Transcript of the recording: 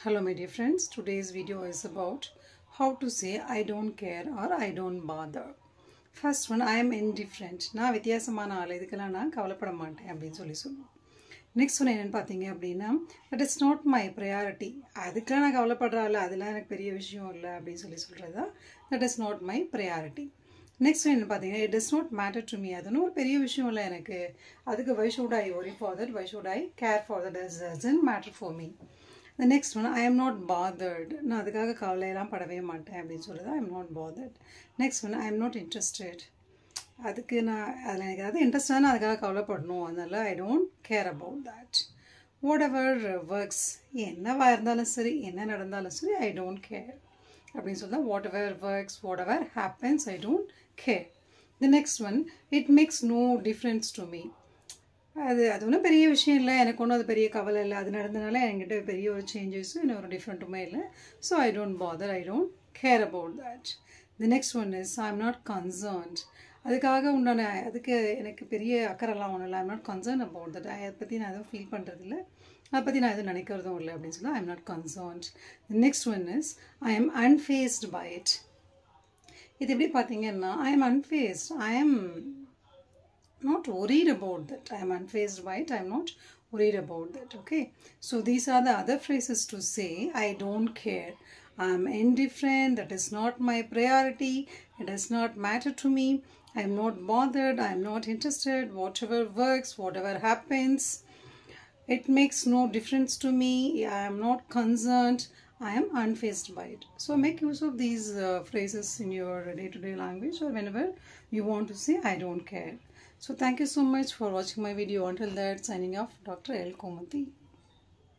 Hello my dear friends, today's video is about how to say I don't care or I don't bother. First one, I am indifferent. நான் வித்தியாசமான ஆள், இதுக்கெல்லாம் நான் கவலைப்பட மாட்டேன் அப்படின்னு சொல்லுவோம். நெக்ஸ்ட் ஒன்று என்னென்னு பார்த்தீங்க அப்படின்னா, that is not my priority. அதுக்கெல்லாம் நான் கவலைப்படுற ஆள், அதெல்லாம் எனக்கு பெரிய விஷயம் இல்லை அப்படின்னு சொல்கிறது தான் that is not my priority. Next என்ன பார்த்தீங்கன்னா, it does not matter to me. அதுன்னு ஒரு பெரிய விஷயம் இல்லை எனக்கு, அதுக்கு why should I worry for that, why should I care for that, doesn't matter for me. The next one, I am not bothered. நான் அதுக்காக கவலையெல்லாம் படவே மாட்டேன் அப்படின்னு சொல்லுது. I am not bothered. Next one, I am not interested. அதுக்கு நான் அதில் எனக்கு அது இன்ட்ரெஸ்டான அதுக்காக கவலைப்படணும், அதனால I don't care about that. Whatever works, என்னவா இருந்தாலும் சரி, என்ன நடந்தாலும் சரி, I don't care அப்படின்னு சொல்லுது. Whatever works, whatever happens, I don't care. The next one, it makes no difference to me. அது ஒன்றும் பெரிய விஷயம் இல்லை, எனக்கு ஒன்றும் அது பெரிய கவலை இல்லை, அது நடந்தனால என்கிட்ட பெரிய ஒரு சேஞ்சஸும் இன்னும் ஒரு டிஃப்ரெண்ட்டுமே இல்லை. So I don't father, I don't care about that. The next one is I am not concerned. அதுக்காக உண்டான அதுக்கு எனக்கு பெரிய அக்கறைலாம் ஒன்றும் இல்லை. ஐ am not concern about that. அதை பற்றி நான் எதுவும் ஃபீல் பண்ணுறதில்ல, அதை பற்றி நான் எதுவும் நினைக்கிறதும் இல்லை அப்படின்னு சொல்லி I am not concerned. The next one is I am unfazed by it. இது எப்படி பார்த்தீங்கன்னா, I am unfazed, I am not worried about that. I am unfazed by it, I am not worried about that. Okay, so these are the other phrases to say I don't care, I am indifferent, that is not my priority, it does not matter to me, I am not bothered, I am not interested, whatever works, whatever happens, it makes no difference to me, I am not concerned, I am unfazed by it. So make use of these phrases in your day-to-day language or whenever you want to say I don't care. So thank you so much for watching my video. Until that, signing off, Dr. L. Komathi.